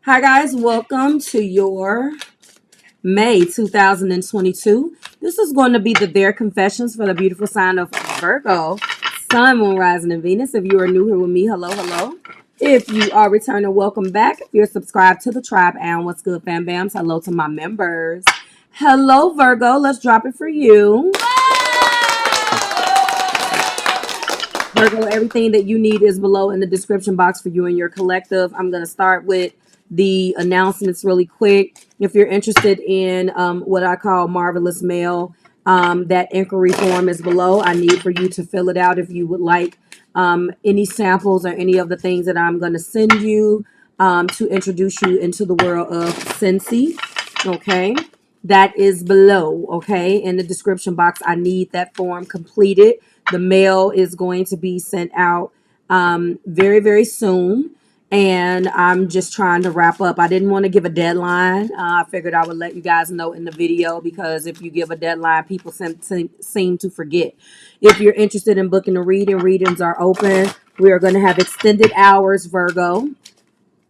Hi guys, welcome to your May 2022. This is going to be the Theyre confessions for the beautiful sign of Virgo, Sun, Moon, Rising, and Venus. If you are new here with me, hello, hello. If you are returning, welcome back. If you're subscribed to the tribe, and what's good, fam bams? Hello to my members. Hello, Virgo. Let's drop it for you. Virgo, everything that you need is below in the description box for you and your collective. I'm going to start with the announcements really quick. If you're interested in what I call marvelous mail, that inquiry form is below. I need for you to fill it out if you would like any samples or any of the things that I'm going to send you to introduce you into the world of Scentsy. Okay. That is below, okay, in the description box. I need that form completed. The mail is going to be sent out very, very soon. And I'm just trying to wrap up. I didn't want to give a deadline. I figured I would let you guys know in the video because if you give a deadline, people seem to forget. If you're interested in booking a reading, readings are open. We are going to have extended hours, Virgo.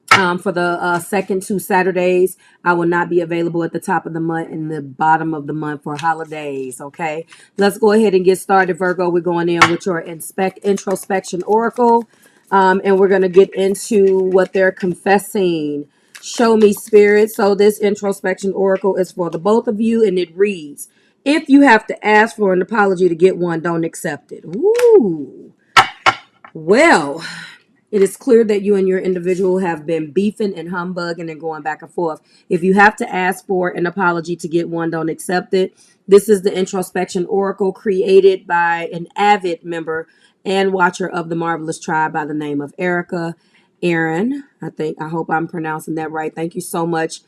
For the second two Saturdays, I will not be available at the top of the month and the bottom of the month for holidays. Okay, let's go ahead and get started, Virgo. We're going in with your introspection oracle, and we're going to get into what they're confessing. Show me, spirit. So this introspection oracle is for the both of you, and it reads: if you have to ask for an apology to get one, don't accept it. Ooh, well. It is clear that you and your individual have been beefing and humbugging and going back and forth. If you have to ask for an apology to get one, don't accept it. This is the introspection oracle created by an avid member and watcher of the Marvelous Tribe by the name of Erica Aaron. I hope I'm pronouncing that right. Thank you so much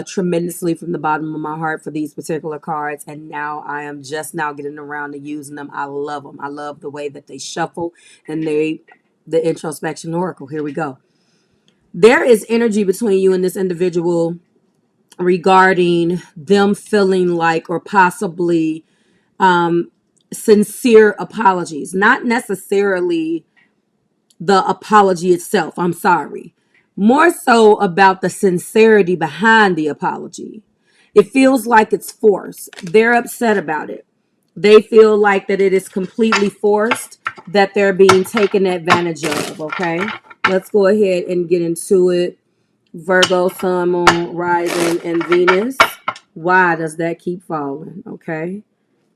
tremendously from the bottom of my heart for these particular cards. And now I am just now getting around to using them. I love them. I love the way that they shuffle and the introspection oracle. Here we go. There is energy between you and this individual regarding them feeling like or possibly sincere apologies, not necessarily the apology itself. I'm sorry. More so about the sincerity behind the apology. It feels like it's forced. They're upset about it. They feel like that it is completely forced, that they're being taken advantage of, okay? Let's go ahead and get into it. Virgo, Sun, Moon, Rising, and Venus. Why does that keep falling, okay?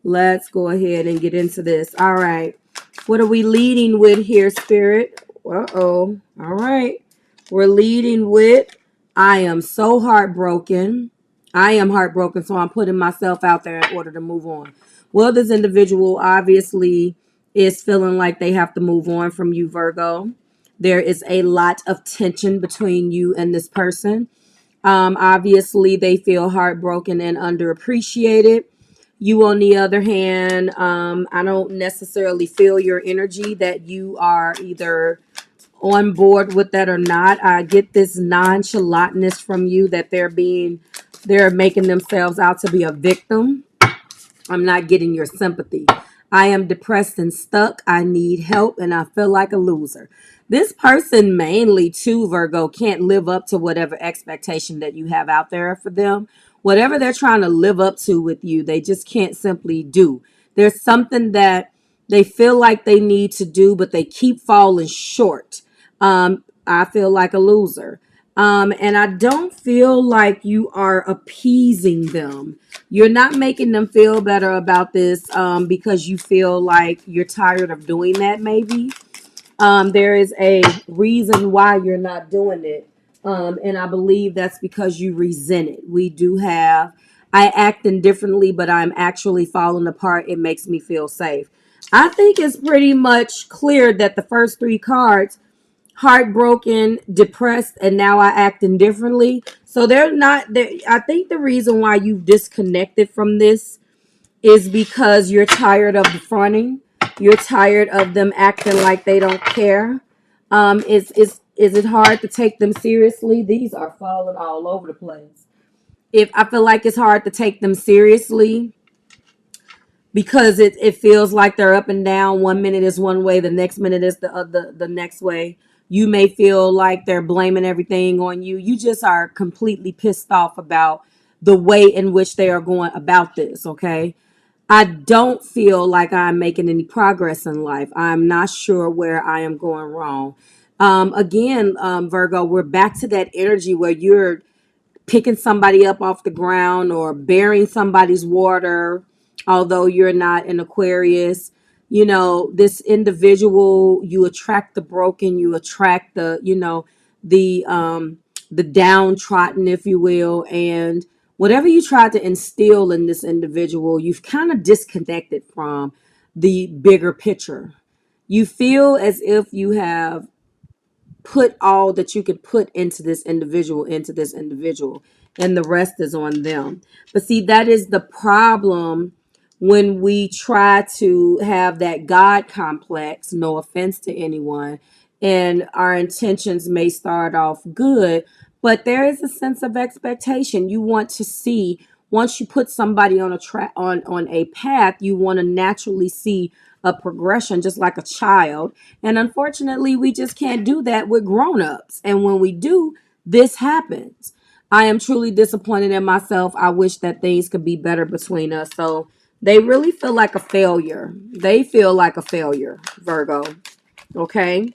Let's go ahead and get into this. All right. What are we leading with here, Spirit? Uh-oh. All right. We're leading with, I am so heartbroken. I am heartbroken, so I'm putting myself out there in order to move on. Well, this individual obviously is feeling like they have to move on from you, Virgo. There is a lot of tension between you and this person. Obviously, they feel heartbroken and underappreciated. You, on the other hand, I don't necessarily feel your energy that you are either on board with that or not. I get this nonchalantness from you that they're making themselves out to be a victim. I'm not getting your sympathy. I am depressed and stuck. I need help and I feel like a loser. This person mainly too, Virgo, can't live up to whatever expectation that you have out there for them. Whatever they're trying to live up to with you, they just can't simply do. There's something that they feel like they need to do, but they keep falling short. I feel like a loser. And I don't feel like you are appeasing them. You're not making them feel better about this because you feel like you're tired of doing that, maybe. There is a reason why you're not doing it. And I believe that's because you resent it. We do have, I act indifferently, but I'm actually falling apart. It makes me feel safe. I think it's pretty much clear that the first three cards, heartbroken, depressed, and now I act indifferently. So they're not there. I think the reason why you've disconnected from this is because you're tired of the fronting. You're tired of them acting like they don't care. Is it hard to take them seriously? These are falling all over the place. If I feel like it's hard to take them seriously because it feels like they're up and down. One minute is one way, the next minute is the next way. You may feel like they're blaming everything on you. You just are completely pissed off about the way in which they are going about this, okay? I don't feel like I'm making any progress in life. I'm not sure where I am going wrong. Again, Virgo, we're back to that energy where you're picking somebody up off the ground or bearing somebody's water, although you're not an Aquarius. You know, this individual, you attract the broken, you attract the, the downtrodden, if you will. And whatever you try to instill in this individual, you've kind of disconnected from the bigger picture. You feel as if you have put all that you could put into this individual, and the rest is on them. But see, that is the problem when we try to have that God complex, no offense to anyone, and our intentions may start off good, but there is a sense of expectation. You want to see, once you put somebody on a track, on a path, you want to naturally see a progression, just like a child. And unfortunately, we just can't do that with grown-ups. And when we do, this happens. I am truly disappointed in myself. I wish that things could be better between us. So they really feel like a failure. They feel like a failure, Virgo. Okay.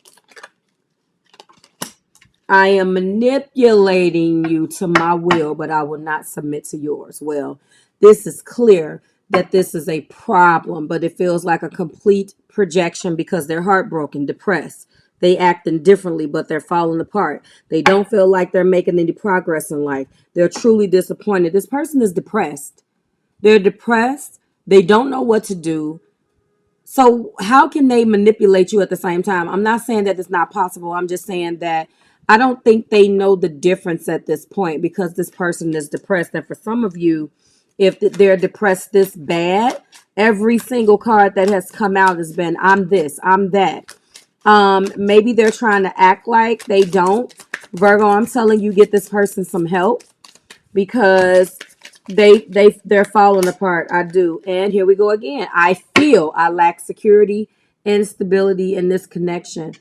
I am manipulating you to my will, but I will not submit to yours. Well, this is clear that this is a problem, but it feels like a complete projection because they're heartbroken, depressed. They acting differently, but they're falling apart. They don't feel like they're making any progress in life. They're truly disappointed. This person is depressed. They're depressed. They don't know what to do. So how can they manipulate you at the same time? I'm not saying that it's not possible. I'm just saying that I don't think they know the difference at this point because this person is depressed. And for some of you, if they're depressed this bad, every single card that has come out has been, I'm this, I'm that. Maybe they're trying to act like they don't. Virgo, I'm telling you, get this person some help because they're falling apart. I do. And here we go again. I feel I lack security and stability in this connection.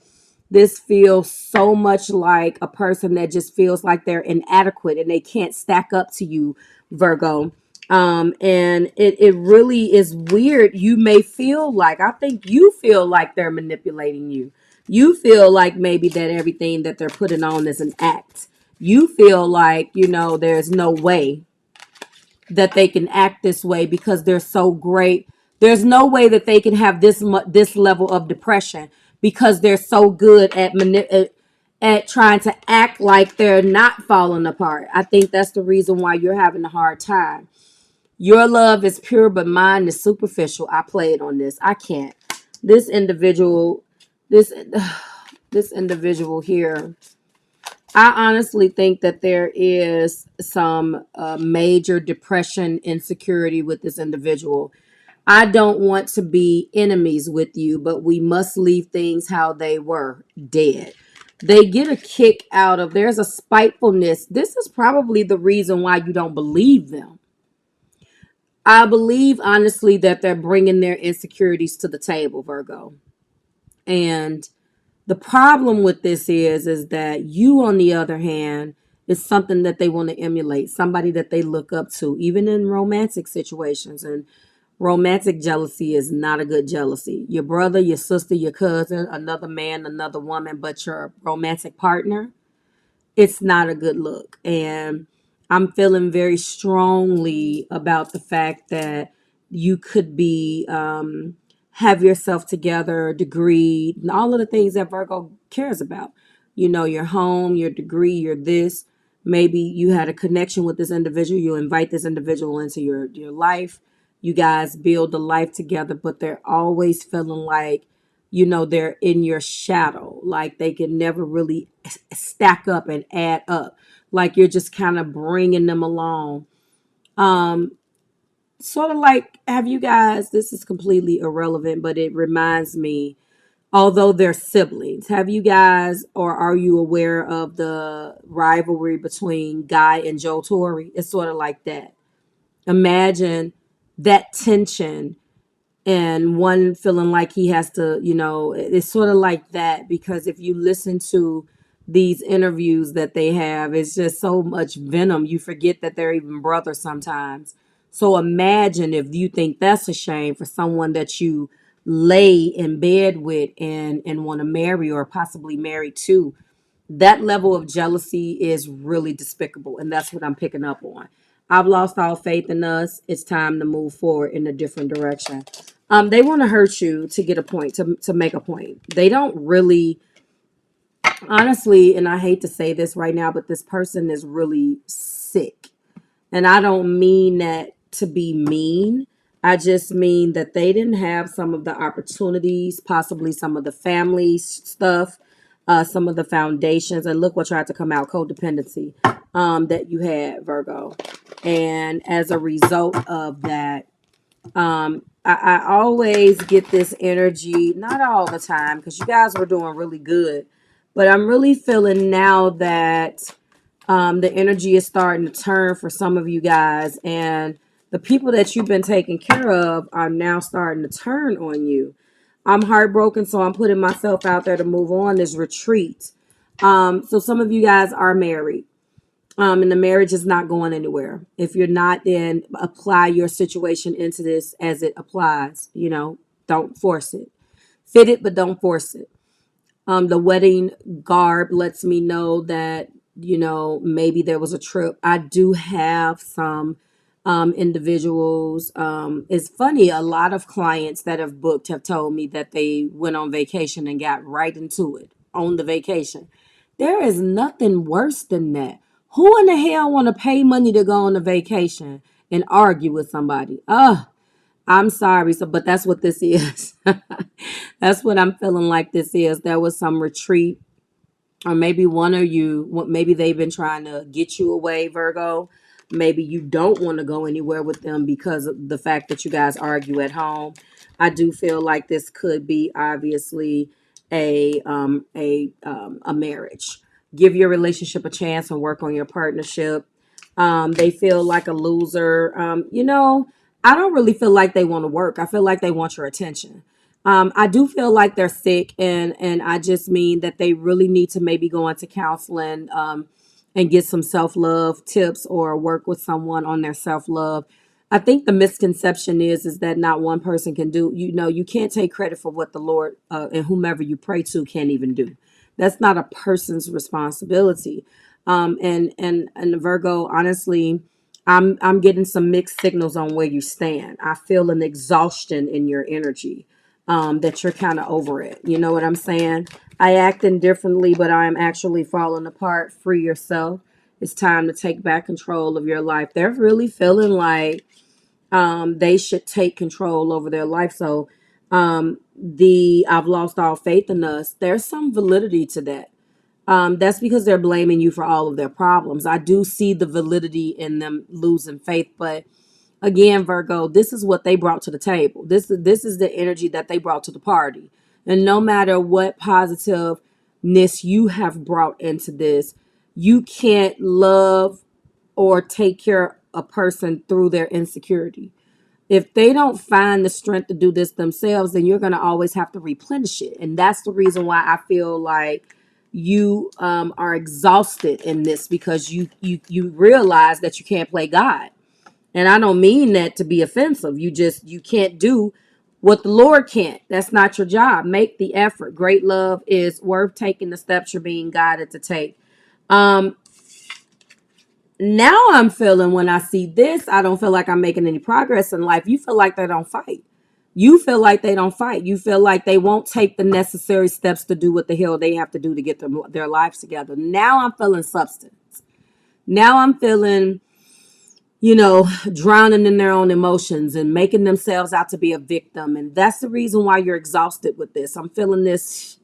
This feels so much like a person that just feels like they're inadequate and they can't stack up to you, Virgo. And it really is weird. You may feel like, I think you feel like they're manipulating you. You feel like maybe that everything that they're putting on is an act. You feel like, there's no way that they can act this way because they're so great. There's no way that they can have this level of depression because they're so good at trying to act like they're not falling apart. I think that's the reason why you're having a hard time. Your love is pure, but mine is superficial. I played on this. I can't. This individual, this this individual here, I honestly think that there is some major depression, insecurity with this individual. I don't want to be enemies with you, but we must leave things how they were, dead. They get a kick out of, there's a spitefulness. This is probably the reason why you don't believe them. I believe, honestly, that they're bringing their insecurities to the table, Virgo. And the problem with this is that you, on the other hand, is something that they want to emulate, somebody that they look up to, even in romantic situations. And romantic jealousy is not a good jealousy. Your brother, your sister, your cousin, another man, another woman, but your romantic partner, it's not a good look. And I'm feeling very strongly about the fact that you could be have yourself together, degree, and all of the things that Virgo cares about. Your home, your degree, your this. Maybe you had a connection with this individual. You invite this individual into your life. You guys build a life together, but they're always feeling like, they're in your shadow. Like they can never really stack up and add up. Like you're just kind of bringing them along. Sort of like, have you guys, this is completely irrelevant, but it reminds me, although they're siblings, have you guys, or are you aware of the rivalry between Guy and Joe Torre? It's sort of like that. Imagine that tension and one feeling like he has to, it's sort of like that, because if you listen to these interviews that they have, it's just so much venom. You forget that they're even brothers sometimes. So imagine if you think that's a shame for someone that you lay in bed with and want to marry or possibly marry to. That level of jealousy is really despicable, and that's what I'm picking up on. I've lost all faith in us. It's time to move forward in a different direction. They want to hurt you to get a point, to make a point. They don't really, honestly, and I hate to say this right now, but this person is really sick. And I don't mean that to be mean. I just mean that they didn't have some of the opportunities, possibly some of the family stuff, some of the foundations. And look what tried to come out, codependency, that you had, Virgo. And as a result of that, I always get this energy, not all the time, because you guys were doing really good. But I'm really feeling now that the energy is starting to turn for some of you guys, and the people that you've been taking care of are now starting to turn on you. I'm heartbroken, so I'm putting myself out there to move on this retreat. So some of you guys are married, and the marriage is not going anywhere. If you're not, then apply your situation into this as it applies. Don't force it. Fit it, but don't force it. The wedding garb lets me know that, maybe there was a trip. I do have some individuals. It's funny, a lot of clients that have booked have told me that they went on vacation and got right into it on the vacation. There is nothing worse than that. Who in the hell want to pay money to go on a vacation and argue with somebody? I'm sorry, but that's what this is. That's what I'm feeling like this is. There was some retreat, or maybe one of you, maybe they've been trying to get you away, Virgo. Maybe you don't want to go anywhere with them because of the fact that you guys argue at home. I do feel like this could be obviously a marriage. Give your relationship a chance and work on your partnership. They feel like a loser. I don't really feel like they want to work. I feel like they want your attention. I do feel like they're sick, and I just mean that they really need to maybe go into counseling, and get some self-love tips or work with someone on their self-love. I think the misconception is that not one person can do, you can't take credit for what the Lord, and whomever you pray to can't even do. That's not a person's responsibility. And Virgo, honestly, I'm getting some mixed signals on where you stand. I feel an exhaustion in your energy, that you're kind of over it. You know what I'm saying? I act indifferently, but I am actually falling apart. Free yourself. It's time to take back control of your life. They're really feeling like they should take control over their life. So the I've lost all faith in us. There's some validity to that. That's because they're blaming you for all of their problems. I do see the validity in them losing faith, but again, Virgo, this is what they brought to the table. This is the energy that they brought to the party. And no matter what positiveness you have brought into this, you can't love or take care of a person through their insecurity. If they don't find the strength to do this themselves, then you're going to always have to replenish it. And that's the reason why I feel like you are exhausted in this, because you realize that you can't play God. And I don't mean that to be offensive. You can't do what the Lord can't. That's not your job. Make the effort. Great love is worth taking the steps you're being guided to take. Um, Now I'm feeling, when I see this, I don't feel like I'm making any progress in life. You feel like they don't fight. You feel like they don't fight. You feel like they won't take the necessary steps to do what the hell they have to do to get their lives together. Now I'm feeling substance. Now I'm feeling, drowning in their own emotions and making themselves out to be a victim. And that's the reason why you're exhausted with this. I'm feeling this.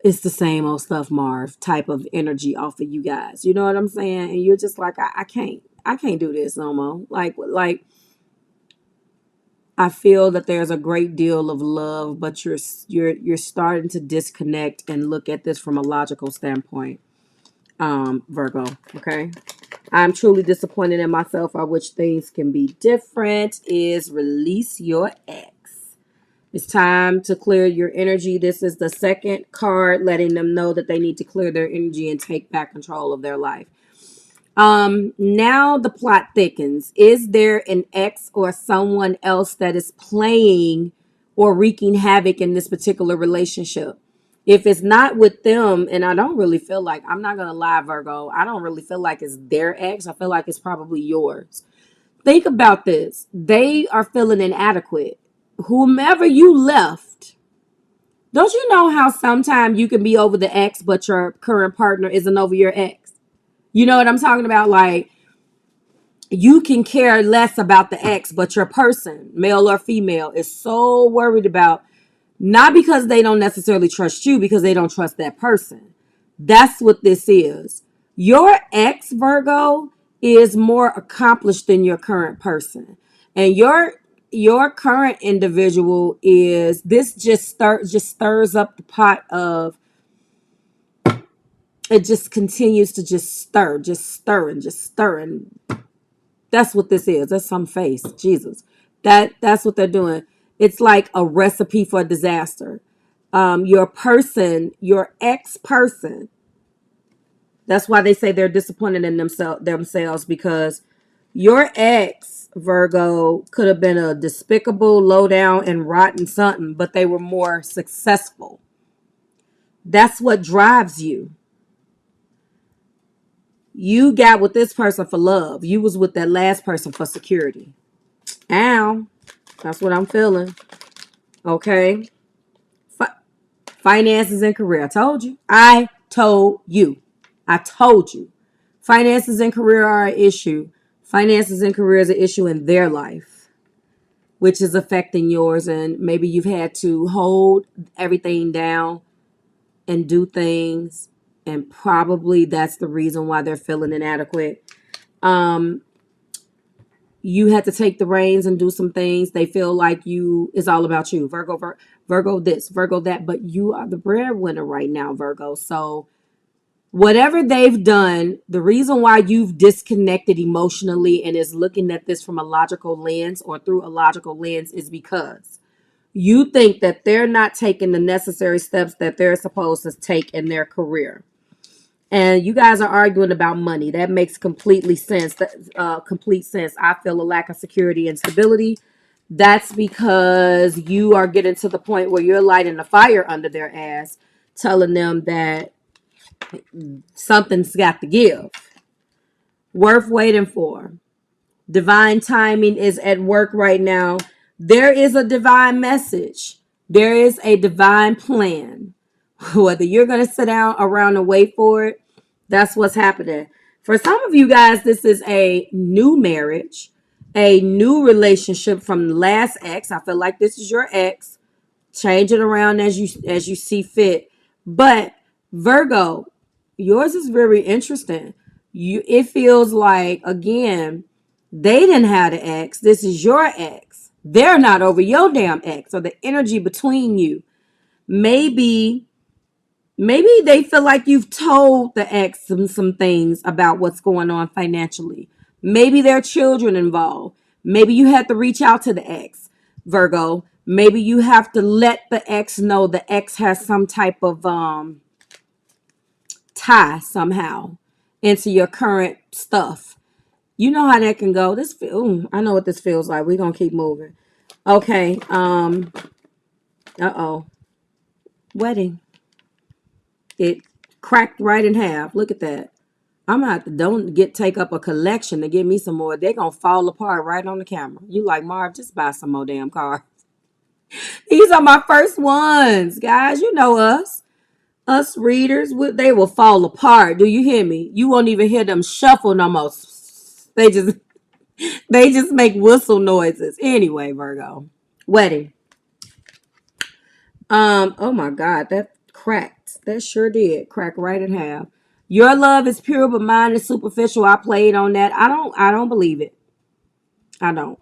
It's the same old stuff, Marv, type of energy off of you guys. You know what I'm saying? And you're just like, I can't do this no more. Like I feel that there's a great deal of love, but you're starting to disconnect and look at this from a logical standpoint, Virgo. Okay. I'm truly disappointed in myself. I wish things can be different. Is release your ex. It's time to clear your energy. This is the second card letting them know that they need to clear their energy and take back control of their life. Now the plot thickens. Is there an ex or someone else that is playing or wreaking havoc in this particular relationship? If it's not with them, and I don't really feel like, I'm not going to lie, Virgo, I don't really feel like it's their ex. I feel like it's probably yours. Think about this. They are feeling inadequate. Whomever you left, don't you know how sometimes you can be over the ex, but your current partner isn't over your ex? You know what I'm talking about? Like, you can care less about the ex, but your person, male or female, is so worried about, not because they don't necessarily trust you, because they don't trust that person. That's what this is. Your ex, Virgo, is more accomplished than your current person. And your current individual is, this just stirs up the pot of, it just continues to just stir, just stirring, just stirring. That's what this is. That's some face. Jesus. That's what they're doing. It's like a recipe for disaster. Your person, your ex person, that's why they say they're disappointed in themselves, because your ex, Virgo, could have been a despicable, low down, and rotten something, but they were more successful. That's what drives you. You got with this person for love. You was with that last person for security. Ow. That's what I'm feeling. Okay. Finances and career. I told you. I told you. I told you. Finances and career are an issue. Finances and career is an issue in their life, which is affecting yours. And maybe you've had to hold everything down and do things. And probably that's the reason why they're feeling inadequate. You had to take the reins and do some things. They feel like it's all about you. Virgo this, Virgo that, but you are the breadwinner right now, Virgo. So whatever they've done, the reason why you've disconnected emotionally and is looking at this from a logical lens or through a logical lens is because you think that they're not taking the necessary steps that they're supposed to take in their career. And you guys are arguing about money. That makes completely sense. Complete sense. I feel a lack of security and stability. That's because you are getting to the point where you're lighting a fire under their ass, telling them that something's got to give. Worth waiting for. Divine timing is at work right now. There is a divine message. There is a divine plan. Whether you're going to sit down around and wait for it, that's what's happening. For some of you guys, this is a new marriage, a new relationship from the last ex. I feel like this is your ex. Change it around as you see fit. But Virgo, yours is very interesting. It feels like, again, they didn't have an ex. This is your ex. They're not over your damn ex, or the energy between you. Maybe they feel like you've told the ex some things about what's going on financially. Maybe there are children involved. Maybe you have to reach out to the ex, Virgo. Maybe you have to let the ex know the ex has some type of tie somehow into your current stuff. You know how that can go. I know what this feels like. We're going to keep moving. Okay. Uh-oh. Wedding. It cracked right in half. Look at that. I'm gonna have to take up a collection to get me some more. They're gonna fall apart right on the camera. You like, Marv, just buy some more damn cards. These are my first ones, guys. You know us. Us readers, they will fall apart. Do you hear me? You won't even hear them shuffle no more. They just make whistle noises. Anyway, Virgo. Wedding. Oh my God, that cracked. That sure did crack right in half. Your love is pure, but mine is superficial. I played on that. I don't believe it. I don't.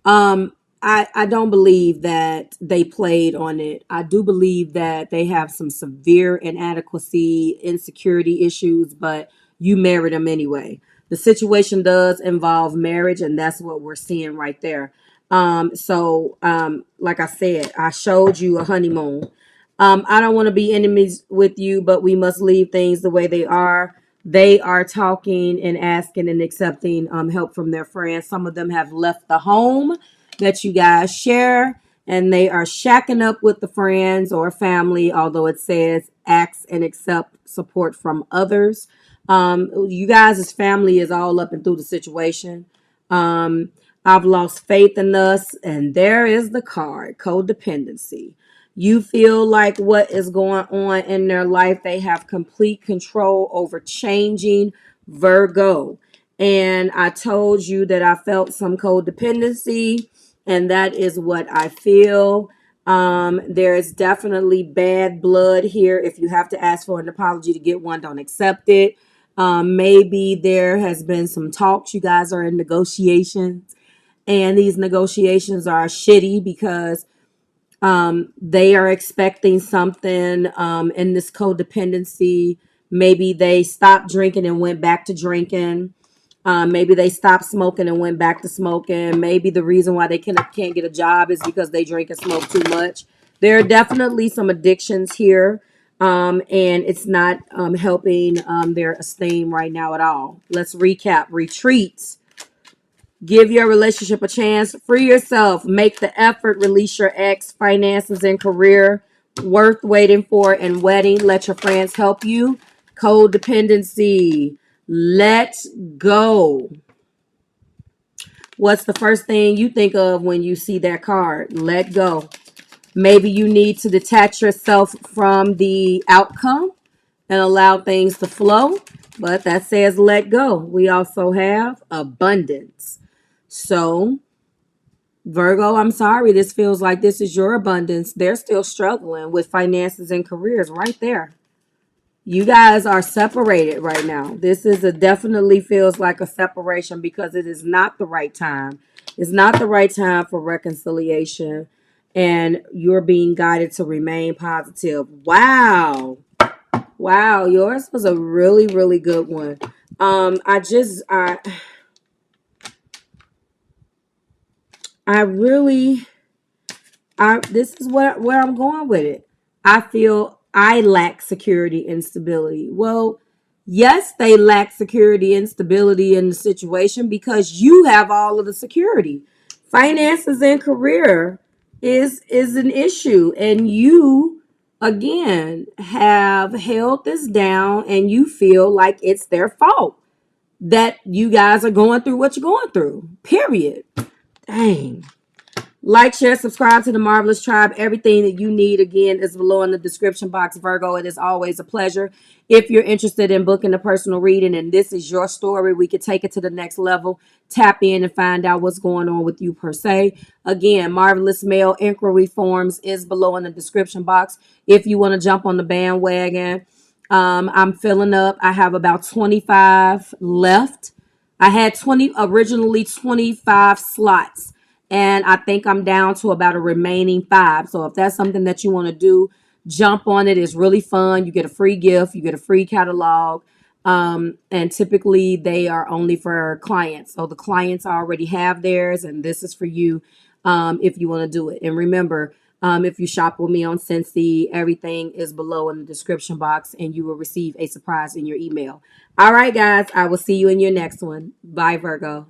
I don't believe that they played on it. I do believe that they have some severe inadequacy, insecurity issues, but you married them anyway. The situation does involve marriage, and that's what we're seeing right there. Like I said, I showed you a honeymoon. I don't want to be enemies with you, but we must leave things the way they are. They are talking and asking and accepting help from their friends. Some of them have left the home that you guys share, and they are shacking up with the friends or family, although it says acts and accept support from others. You guys' family is all up and through the situation. Um, I've lost faith in us, and there is the card, codependency. You feel like what is going on in their life, they have complete control over changing, Virgo. And I told you that I felt some codependency, and that is what I feel. There is definitely bad blood here. If you have to ask for an apology to get one, don't accept it. Maybe there has been some talks. You guys are in negotiations, and these negotiations are shitty because they are expecting something in this codependency. Maybe they stopped drinking and went back to drinking. Maybe they stopped smoking and went back to smoking. Maybe the reason why they can't get a job is because they drink and smoke too much. There are definitely some addictions here, and it's not helping their esteem right now at all. Let's recap. Retreats. Give your relationship a chance. Free yourself. Make the effort. Release your ex. Finances and career. Worth waiting for and wedding. Let your friends help you. Codependency. Let go. What's the first thing you think of when you see that card? Let go. Maybe you need to detach yourself from the outcome and allow things to flow. But that says let go. We also have abundance. So, Virgo, I'm sorry. This feels like this is your abundance. They're still struggling with finances and careers right there. You guys are separated right now. This is definitely feels like a separation because it is not the right time. It's not the right time for reconciliation, and you're being guided to remain positive. Wow. Wow, yours was a really, really good one. I really this is where I'm going with it. I feel I lack security and stability. Well, yes, they lack security and stability in the situation because you have all of the security. Finances and career is an issue, and you again have held this down, and you feel like it's their fault that you guys are going through what you're going through. Period. Dang. Like, share, subscribe to the Marvelous Tribe. Everything that you need, again, is below in the description box, Virgo. It is always a pleasure. If you're interested in booking a personal reading and this is your story, we could take it to the next level. Tap in and find out what's going on with you per se. Again, Marvelous Male Inquiry Forms is below in the description box. If you want to jump on the bandwagon, I'm filling up. I have about 25 left. I had originally 25 slots, and I think I'm down to about a remaining 5. So if that's something that you want to do, jump on it. It's really fun. You get a free gift. You get a free catalog. And typically they are only for clients. So the clients already have theirs, and this is for you if you want to do it. And remember, if you shop with me on Scentsy, everything is below in the description box, and you will receive a surprise in your email. All right, guys, I will see you in your next one. Bye, Virgo.